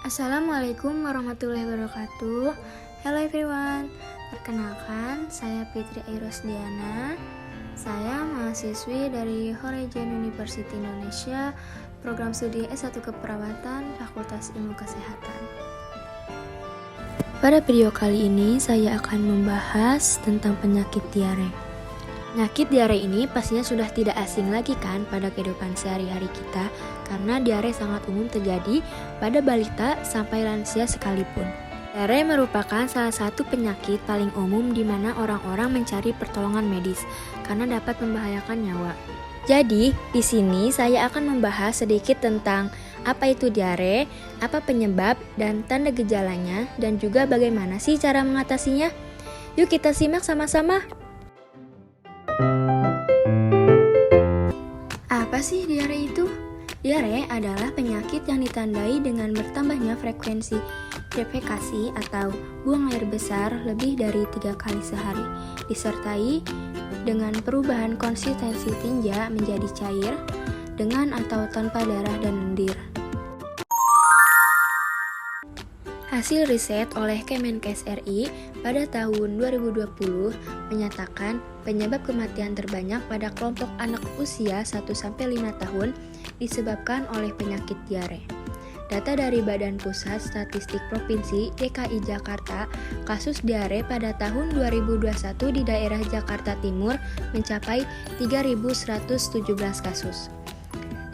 Assalamualaikum warahmatullahi wabarakatuh. Hello everyone. Perkenalkan, saya Fitri Airosdiana. Saya mahasiswi dari Horizon University Indonesia, program studi S1 Keperawatan, Fakultas Ilmu Kesehatan. Pada video kali ini, saya akan membahas tentang penyakit diare. Penyakit diare ini pastinya sudah tidak asing lagi kan pada kehidupan sehari-hari kita, karena diare sangat umum terjadi pada balita sampai lansia sekalipun. Diare merupakan salah satu penyakit paling umum di mana orang-orang mencari pertolongan medis karena dapat membahayakan nyawa. Jadi, di sini saya akan membahas sedikit tentang apa itu diare, apa penyebab dan tanda gejalanya, dan juga bagaimana sih cara mengatasinya. Yuk kita simak sama-sama. Apa sih diare itu? Diare adalah penyakit yang ditandai dengan bertambahnya frekuensi defekasi atau buang air besar lebih dari 3 kali sehari, disertai dengan perubahan konsistensi tinja menjadi cair, dengan atau tanpa darah dan lendir. Hasil riset oleh Kemenkes RI pada tahun 2020 menyatakan penyebab kematian terbanyak pada kelompok anak usia 1-5 tahun disebabkan oleh penyakit diare. Data dari Badan Pusat Statistik Provinsi DKI Jakarta, kasus diare pada tahun 2021 di daerah Jakarta Timur mencapai 3.117 kasus.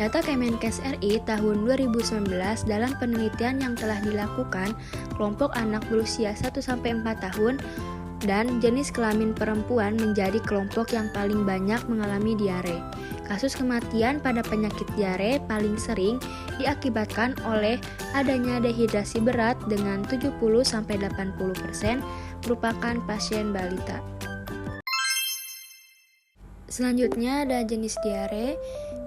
Data Kemenkes RI tahun 2019 dalam penelitian yang telah dilakukan kelompok anak berusia 1-4 tahun dan jenis kelamin perempuan menjadi kelompok yang paling banyak mengalami diare. Kasus kematian pada penyakit diare paling sering diakibatkan oleh adanya dehidrasi berat dengan 70-80% merupakan pasien balita. Selanjutnya ada jenis diare.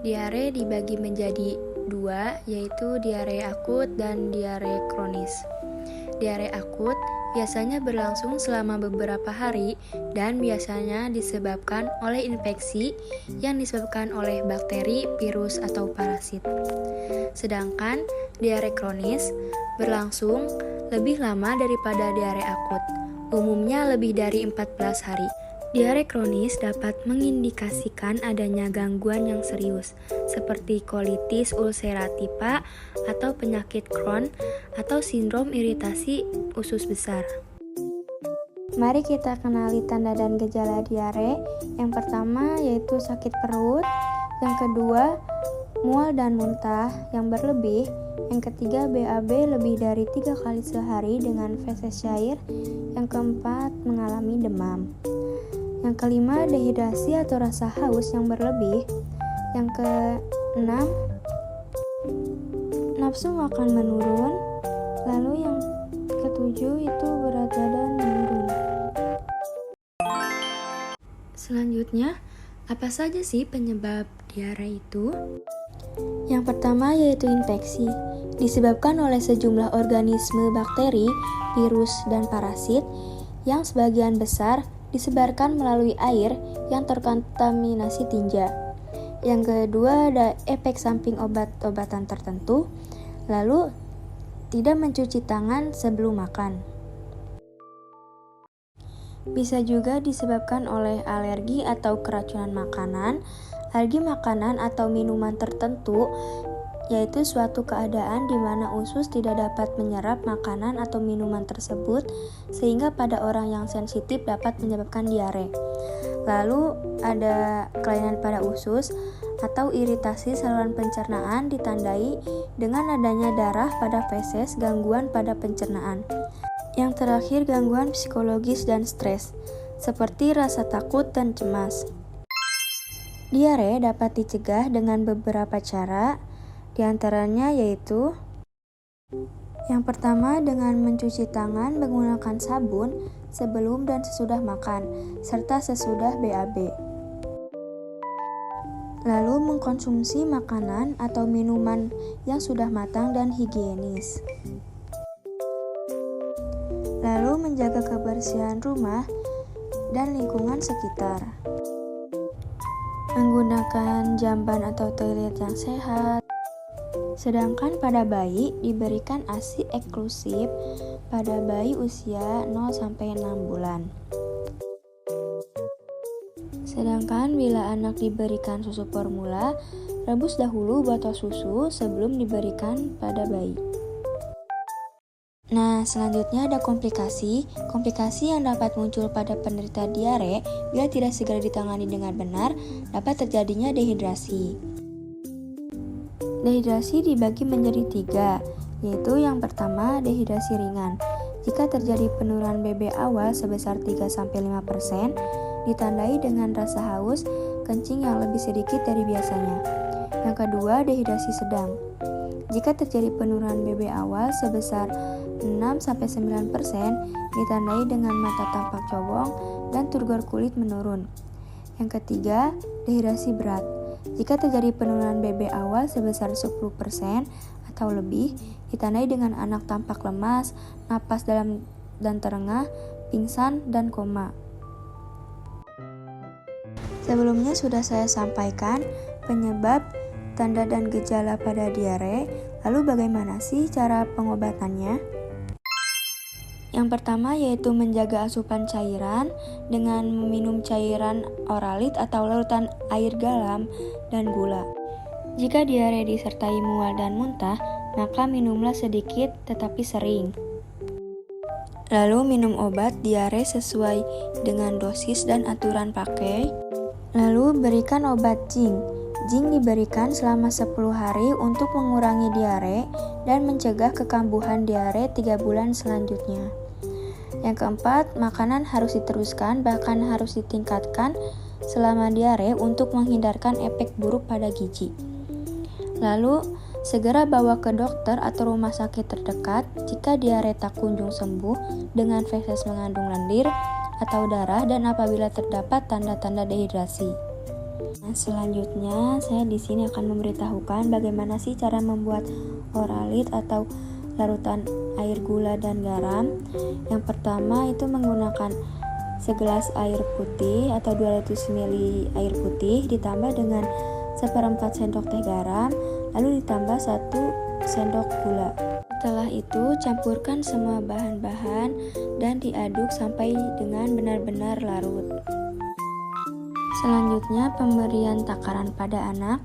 Diare dibagi menjadi 2, yaitu diare akut dan diare kronis. Diare akut biasanya berlangsung selama beberapa hari dan biasanya disebabkan oleh infeksi yang disebabkan oleh bakteri, virus, atau parasit. Sedangkan diare kronis berlangsung lebih lama daripada diare akut, umumnya lebih dari 14 hari. Diare kronis dapat mengindikasikan adanya gangguan yang serius, seperti kolitis ulcerativa atau penyakit Crohn atau sindrom iritasi usus besar. Mari kita kenali tanda dan gejala diare. Yang pertama yaitu sakit perut, yang kedua mual dan muntah yang berlebih, yang ketiga BAB lebih dari 3 kali sehari dengan feses cair, yang keempat mengalami demam. Yang kelima, dehidrasi atau rasa haus yang berlebih. Yang keenam, nafsu makan menurun. Lalu yang ketujuh itu berat badan menurun. Selanjutnya, apa saja sih penyebab diare itu? Yang pertama yaitu infeksi, disebabkan oleh sejumlah organisme bakteri, virus, dan parasit yang sebagian besar disebarkan melalui air yang terkontaminasi tinja. Yang kedua ada efek samping obat-obatan tertentu, lalu tidak mencuci tangan sebelum makan. Bisa juga disebabkan oleh alergi atau keracunan makanan, alergi makanan atau minuman tertentu, yaitu suatu keadaan di mana usus tidak dapat menyerap makanan atau minuman tersebut sehingga pada orang yang sensitif dapat menyebabkan diare. Lalu ada kelainan pada usus atau iritasi saluran pencernaan ditandai dengan adanya darah pada feses, gangguan pada pencernaan. Yang terakhir gangguan psikologis dan stres seperti rasa takut dan cemas. Diare dapat dicegah dengan beberapa cara. Di antaranya yaitu yang pertama dengan mencuci tangan menggunakan sabun sebelum dan sesudah makan, serta sesudah BAB. Lalu mengkonsumsi makanan atau minuman yang sudah matang dan higienis. Lalu menjaga kebersihan rumah dan lingkungan sekitar. Menggunakan jamban atau toilet yang sehat. Sedangkan pada bayi diberikan ASI eksklusif pada bayi usia 0-6 bulan. Sedangkan bila anak diberikan susu formula, rebus dahulu botol susu sebelum diberikan pada bayi. Nah, selanjutnya ada komplikasi. Komplikasi yang dapat muncul pada penderita diare bila tidak segera ditangani dengan benar dapat terjadinya dehidrasi. Dehidrasi dibagi menjadi 3, yaitu yang pertama dehidrasi ringan. Jika terjadi penurunan BB awal sebesar 3-5%, ditandai dengan rasa haus, kencing yang lebih sedikit dari biasanya. Yang kedua, dehidrasi sedang. Jika terjadi penurunan BB awal sebesar 6-9%, ditandai dengan mata tampak cobong dan turgor kulit menurun. Yang ketiga, dehidrasi berat. Jika terjadi penurunan BB awal sebesar 10% atau lebih, ditandai dengan anak tampak lemas, napas dalam dan terengah, pingsan, dan koma. Sebelumnya sudah saya sampaikan penyebab, tanda dan gejala pada diare. Lalu bagaimana sih cara pengobatannya? Yang pertama yaitu menjaga asupan cairan dengan meminum cairan oralit atau larutan air garam dan gula. Jika diare disertai mual dan muntah, maka minumlah sedikit tetapi sering. Lalu minum obat diare sesuai dengan dosis dan aturan pakai. Lalu berikan obat zinc. Zinc diberikan selama 10 hari untuk mengurangi diare dan mencegah kekambuhan diare 3 bulan selanjutnya. Yang keempat, makanan harus diteruskan bahkan harus ditingkatkan selama diare untuk menghindarkan efek buruk pada gizi. Lalu, segera bawa ke dokter atau rumah sakit terdekat jika diare tak kunjung sembuh dengan feses mengandung lendir atau darah dan apabila terdapat tanda-tanda dehidrasi. Nah, selanjutnya saya di sini akan memberitahukan bagaimana sih cara membuat oralit atau larutan air gula dan garam. Yang pertama itu menggunakan segelas air putih atau 200 ml air putih ditambah dengan 1/4 sendok teh garam, lalu ditambah 1 sendok gula. Setelah itu campurkan semua bahan-bahan dan diaduk sampai dengan benar-benar larut. Selanjutnya pemberian takaran pada anak.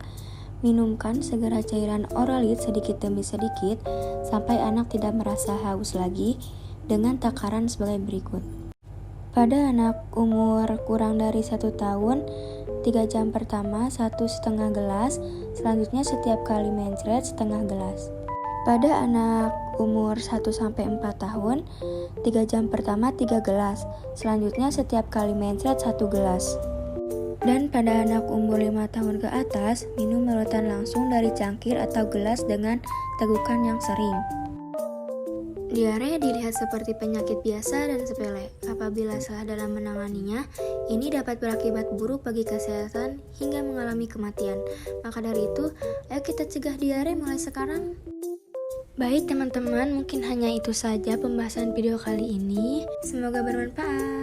Minumkan segera cairan oralit sedikit demi sedikit sampai anak tidak merasa haus lagi dengan takaran sebagai berikut. Pada anak umur kurang dari 1 tahun, 3 jam pertama 1,5 gelas, selanjutnya setiap kali mencret setengah gelas. Pada anak umur 1-4 tahun, 3 jam pertama 3 gelas, selanjutnya setiap kali mencret 1 gelas. Dan pada anak umur 5 tahun ke atas, minum larutan langsung dari cangkir atau gelas dengan tegukan yang sering. Diare dilihat seperti penyakit biasa dan sepele. Apabila salah dalam menanganinya, ini dapat berakibat buruk bagi kesehatan hingga mengalami kematian. Maka dari itu, ayo kita cegah diare mulai sekarang. Baik teman-teman, mungkin hanya itu saja pembahasan video kali ini. Semoga bermanfaat.